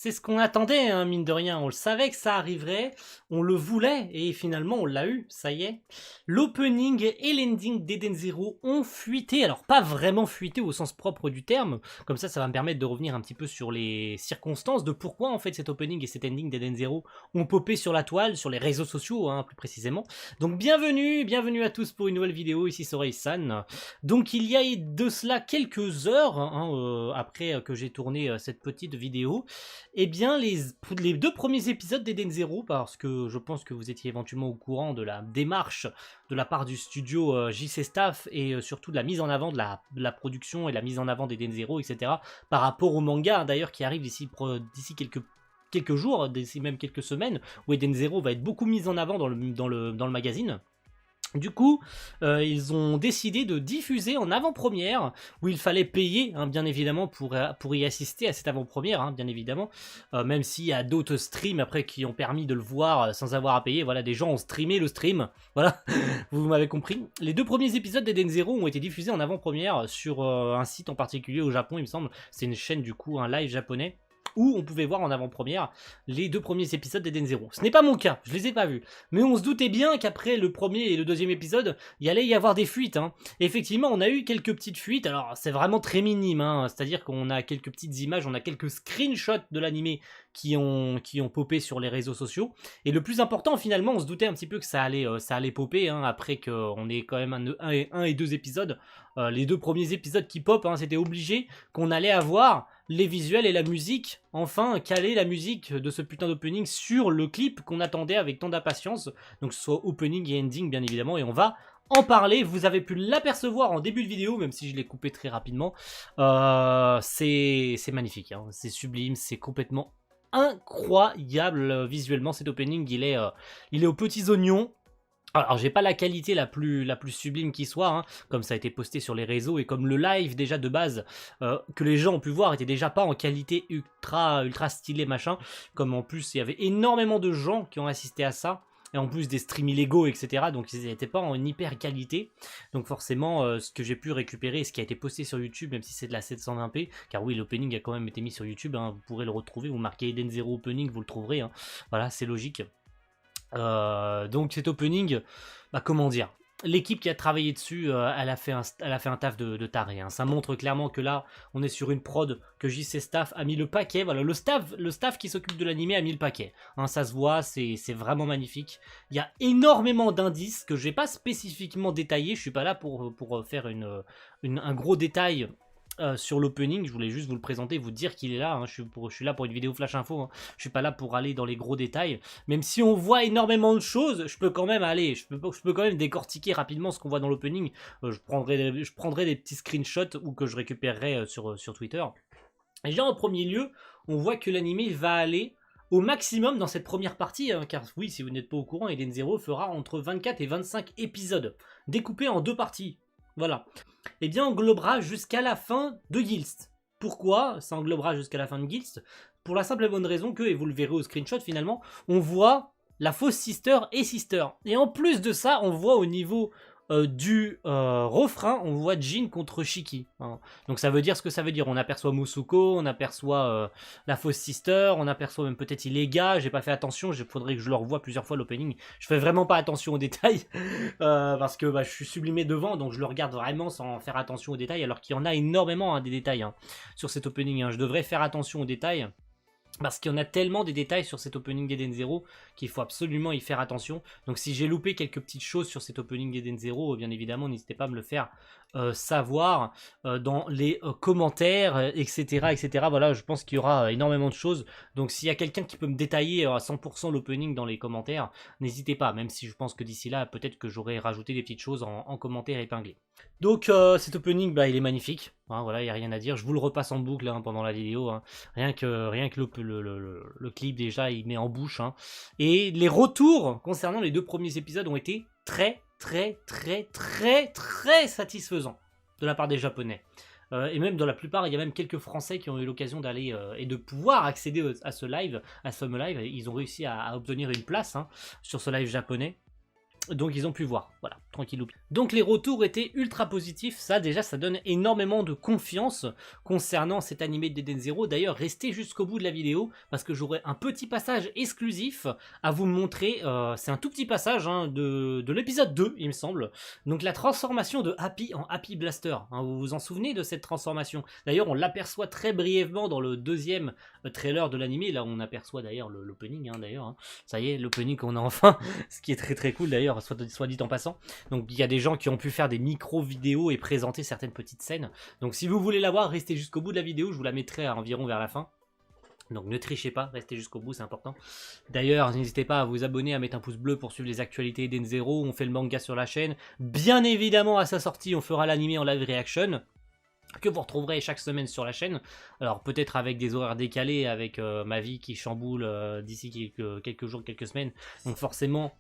C'est ce qu'on attendait, hein, mine de rien. On le savait que ça arriverait, on le voulait, et finalement on l'a eu, ça y est. L'opening et l'ending d'Eden Zero ont fuité, alors pas vraiment fuité au sens propre du terme, comme ça va me permettre de revenir un petit peu sur les circonstances de pourquoi en fait cet opening et cet ending d'Eden Zero ont popé sur la toile, sur les réseaux sociaux hein, plus précisément. Donc bienvenue à tous pour une nouvelle vidéo, ici Sorei-san. Donc il y a de cela quelques heures, hein, après que j'ai tourné cette petite vidéo, eh bien, les deux premiers épisodes d'Eden Zero, parce que je pense que vous étiez éventuellement au courant de la démarche de la part du studio JC Staff et surtout de la mise en avant de la production et la mise en avant d'Eden Zero, etc. par rapport au manga, hein, d'ailleurs, qui arrive d'ici quelques jours, d'ici même quelques semaines, où Eden Zero va être beaucoup mis en avant dans le magazine. Du coup, ils ont décidé de diffuser en avant-première, où il fallait payer, hein, bien évidemment, pour y assister à cette avant-première, hein, bien évidemment, même s'il y a d'autres streams après qui ont permis de le voir sans avoir à payer, voilà, des gens ont streamé le stream, voilà, vous m'avez compris. Les deux premiers épisodes d'Eden Zero ont été diffusés en avant-première sur un site en particulier au Japon, il me semble, c'est une chaîne du coup, un live japonais, où on pouvait voir en avant-première les deux premiers épisodes d'Eden Zero. Ce n'est pas mon cas, je les ai pas vus. Mais on se doutait bien qu'après le premier et le deuxième épisode, il allait y avoir des fuites. Hein. Et effectivement, on a eu quelques petites fuites, alors c'est vraiment très minime, hein. C'est-à-dire qu'on a quelques petites images, on a quelques screenshots de l'animé qui ont popé sur les réseaux sociaux. Et le plus important, finalement, on se doutait un petit peu que ça allait popper, hein, après qu'on ait quand même un et deux épisodes. Les deux premiers épisodes qui pop, hein, c'était obligé qu'on allait avoir les visuels et la musique, enfin caler la musique de ce putain d'opening sur le clip qu'on attendait avec tant d'impatience, donc ce soit opening et ending bien évidemment, et on va en parler. Vous avez pu l'apercevoir en début de vidéo, même si je l'ai coupé très rapidement. C'est magnifique, hein. C'est sublime, c'est complètement incroyable visuellement cet opening, il est aux petits oignons. Alors j'ai pas la qualité la plus sublime qui soit, hein, comme ça a été posté sur les réseaux et comme le live déjà de base que les gens ont pu voir était déjà pas en qualité ultra stylé machin, comme en plus il y avait énormément de gens qui ont assisté à ça, et en plus des streams illégaux etc, donc ils n'étaient pas en hyper qualité, donc forcément ce que j'ai pu récupérer, ce qui a été posté sur YouTube, même si c'est de la 720p, car oui l'opening a quand même été mis sur YouTube, hein, vous pourrez le retrouver, vous marquez Eden Zero opening, vous le trouverez, hein, voilà c'est logique. Donc cet opening, bah, comment dire, l'équipe qui a travaillé dessus, elle a fait un taf de taré, hein. Ça montre clairement que là, on est sur une prod que JC Staff a mis le paquet. Voilà, le staff qui s'occupe de l'animé a mis le paquet. Hein, ça se voit, c'est vraiment magnifique. Il y a énormément d'indices que je vais pas spécifiquement détailler. Je suis pas là pour faire un gros détail sur l'opening, je voulais juste vous le présenter, vous dire qu'il est là, hein. Je suis là pour une vidéo flash info, hein. Je suis pas là pour aller dans les gros détails, même si on voit énormément de choses, je peux quand même quand même décortiquer rapidement ce qu'on voit dans l'opening. Je prendrai des petits screenshots ou que je récupérerai sur Twitter. Et déjà en premier lieu, on voit que l'anime va aller au maximum dans cette première partie, hein, car oui, si vous n'êtes pas au courant, Eden Zero fera entre 24 et 25 épisodes, découpés en deux parties. Voilà. Eh bien, englobera jusqu'à la fin de Gilst. Pourquoi ça englobera jusqu'à la fin de Gilst? Pour la simple et bonne raison que, et vous le verrez au screenshot finalement, on voit la fausse sister et sister. Et en plus de ça, on voit au niveau du refrain, on voit Jin contre Shiki, hein. Donc ça veut dire ce que ça veut dire. On aperçoit Musuko, on aperçoit la fausse sister, on aperçoit même peut-être Ilega. J'ai pas fait attention, il faudrait que je le revoie plusieurs fois l'opening. Je fais vraiment pas attention aux détails parce que bah, je suis sublimé devant, donc je le regarde vraiment sans faire attention aux détails, alors qu'il y en a énormément, hein, des détails, hein, sur cet opening, hein. Je devrais faire attention aux détails, parce qu'il y en a tellement des détails sur cet opening d'Eden Zero qu'il faut absolument y faire attention. Donc si j'ai loupé quelques petites choses sur cet opening d'Eden Zero, bien évidemment, n'hésitez pas à me le faire savoir dans les commentaires, etc., etc. Voilà, je pense qu'il y aura énormément de choses. Donc s'il y a quelqu'un qui peut me détailler à 100% l'opening dans les commentaires, n'hésitez pas, même si je pense que d'ici là, peut-être que j'aurai rajouté des petites choses en commentaire épinglé. Donc cet opening, bah, il est magnifique, hein, voilà, il n'y a rien à dire. Je vous le repasse en boucle, hein, pendant la vidéo, hein. Rien que le clip déjà, il met en bouche, hein. Et les retours concernant les deux premiers épisodes ont été très satisfaisants de la part des Japonais. Et même dans la plupart, il y a même quelques Français qui ont eu l'occasion d'aller et de pouvoir accéder à ce fameux live. Ils ont réussi à obtenir une place, hein, sur ce live japonais. Donc ils ont pu voir, voilà, tranquillou. Donc les retours étaient ultra positifs, ça déjà ça donne énormément de confiance concernant cet animé d'Eden Zero. D'ailleurs restez jusqu'au bout de la vidéo parce que j'aurai un petit passage exclusif à vous montrer, c'est un tout petit passage hein, de l'épisode 2 il me semble. Donc la transformation de Happy en Happy Blaster, hein, vous vous en souvenez de cette transformation? D'ailleurs on l'aperçoit très brièvement dans le deuxième trailer de l'animé, là on aperçoit d'ailleurs l'opening hein, d'ailleurs, hein. Ça y est l'opening qu'on a enfin, ce qui est très très cool d'ailleurs, soit dit en passant. Donc il y a des gens qui ont pu faire des micro-vidéos et présenter certaines petites scènes. Donc si vous voulez la voir, restez jusqu'au bout de la vidéo, je vous la mettrai à environ vers la fin. Donc ne trichez pas, restez jusqu'au bout, c'est important. D'ailleurs, n'hésitez pas à vous abonner, à mettre un pouce bleu pour suivre les actualités d'Eden Zero. On fait le manga sur la chaîne. Bien évidemment, à sa sortie, on fera l'anime en live reaction que vous retrouverez chaque semaine sur la chaîne. Alors peut-être avec des horaires décalés, avec ma vie qui chamboule d'ici quelques jours, quelques semaines. Donc forcément,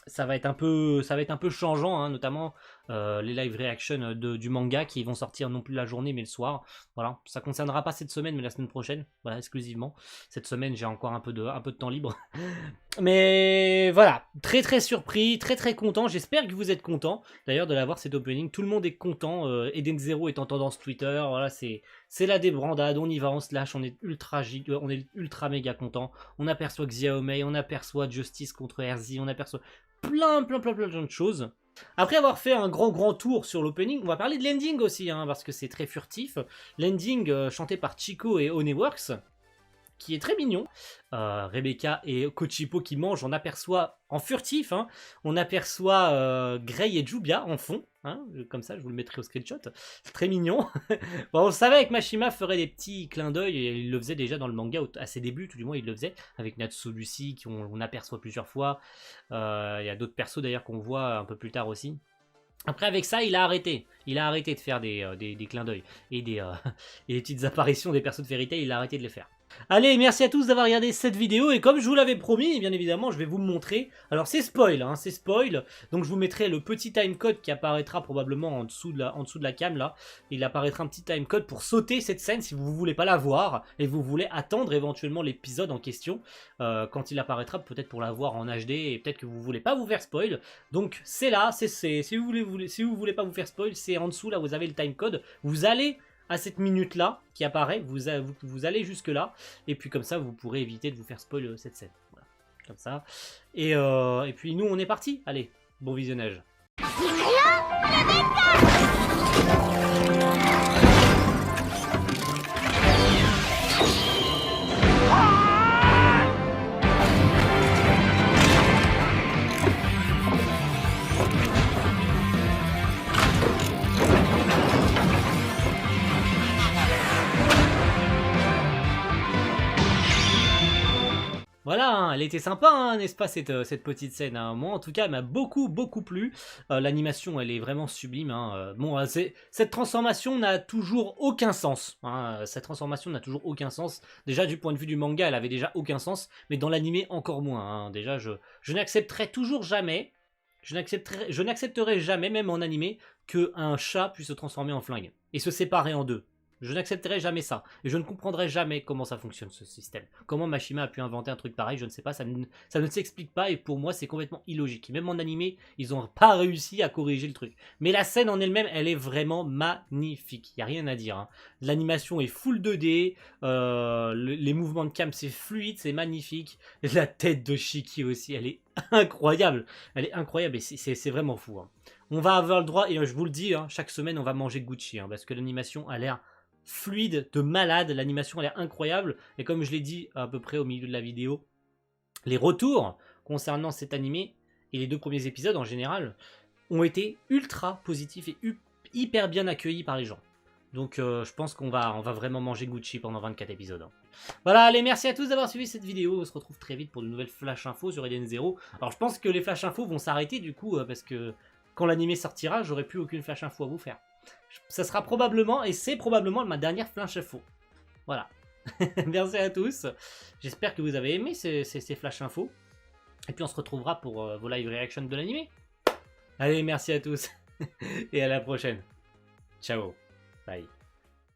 ça va être un peu changeant, hein, notamment les live reactions du manga qui vont sortir non plus la journée mais le soir. Voilà, ça concernera pas cette semaine mais la semaine prochaine, voilà, exclusivement. Cette semaine j'ai encore un peu de temps libre. Mais voilà, très très surpris, très très content. J'espère que vous êtes content d'ailleurs de l'avoir cet opening. Tout le monde est content. Eden Zero est en tendance Twitter. Voilà, c'est la débandade. On y va, on se lâche. On est ultra méga content. On aperçoit Xiaomei, on aperçoit Justice contre Erzi, on aperçoit plein de choses. Après avoir fait un grand tour sur l'opening, on va parler de l'ending aussi, hein, parce que c'est très furtif. L'ending chanté par Chico et Oneworks, qui est très mignon. Rebecca et Kochipo qui mangent, on aperçoit en furtif, hein, on aperçoit Grey et Jubia en fond, hein, comme ça je vous le mettrai au screenshot, c'est très mignon. Bon, on savait que Mashima ferait des petits clins d'œil, et il le faisait déjà dans le manga à ses débuts, tout du moins il le faisait, avec Natsu Lucy qu'on aperçoit plusieurs fois, il y a d'autres persos d'ailleurs qu'on voit un peu plus tard aussi. Après avec ça il a arrêté de faire des clins d'œil et des petites apparitions des persos de Fairy Tail, il a arrêté de les faire. Allez, merci à tous d'avoir regardé cette vidéo, et comme je vous l'avais promis, bien évidemment, je vais vous le montrer. Alors c'est spoil, hein, c'est spoil, donc je vous mettrai le petit timecode qui apparaîtra probablement en dessous de la cam, là. Il apparaîtra un petit timecode pour sauter cette scène si vous voulez pas la voir, et vous voulez attendre éventuellement l'épisode en question, quand il apparaîtra, peut-être pour la voir en HD, et peut-être que vous voulez pas vous faire spoil. Donc c'est là, si vous voulez pas vous faire spoil, c'est en dessous, là, vous avez le timecode, vous allez à cette minute là qui apparaît, vous allez jusque là, et puis comme ça vous pourrez éviter de vous faire spoil cette scène, voilà, comme ça, et puis nous on est parti, allez, bon visionnage. Voilà, hein, elle était sympa, hein, n'est-ce pas, cette petite scène, hein. Moi en tout cas elle m'a beaucoup plu, l'animation elle est vraiment sublime, hein. Bon, cette transformation n'a toujours aucun sens, hein. Cette transformation n'a toujours aucun sens, déjà du point de vue du manga elle avait déjà aucun sens, mais dans l'animé encore moins, hein. Déjà je n'accepterai toujours jamais, je n'accepterai jamais, même en animé, qu'un chat puisse se transformer en flingue, et se séparer en deux. Je n'accepterai jamais ça. Et je ne comprendrai jamais comment ça fonctionne, ce système. Comment Mashima a pu inventer un truc pareil, je ne sais pas, ça ne s'explique pas, et pour moi c'est complètement illogique. Même en animé, ils n'ont pas réussi à corriger le truc. Mais la scène en elle-même, elle est vraiment magnifique. Il n'y a rien à dire, hein. L'animation est full 2D, les mouvements de cam c'est fluide, c'est magnifique. La tête de Shiki aussi, elle est incroyable. Elle est incroyable, et c'est vraiment fou, hein. On va avoir le droit, et je vous le dis, hein, chaque semaine on va manger Gucci, hein, parce que l'animation a l'air fluide, de malade, l'animation a l'air incroyable, et comme je l'ai dit à peu près au milieu de la vidéo, les retours concernant cet animé, et les 2 premiers épisodes en général, ont été ultra positifs et hyper bien accueillis par les gens. Donc je pense qu'on va vraiment manger Gucci pendant 24 épisodes. Voilà, allez, merci à tous d'avoir suivi cette vidéo, on se retrouve très vite pour de nouvelles flash infos sur Eden Zero. Alors je pense que les flash infos vont s'arrêter du coup, parce que quand l'animé sortira, j'aurai plus aucune flash info à vous faire. Ça sera probablement, et c'est probablement ma dernière flash info. Voilà. Merci à tous. J'espère que vous avez aimé ces flash infos. Et puis on se retrouvera pour vos live reactions de l'animé. Allez, merci à tous. Et à la prochaine. Ciao. Bye.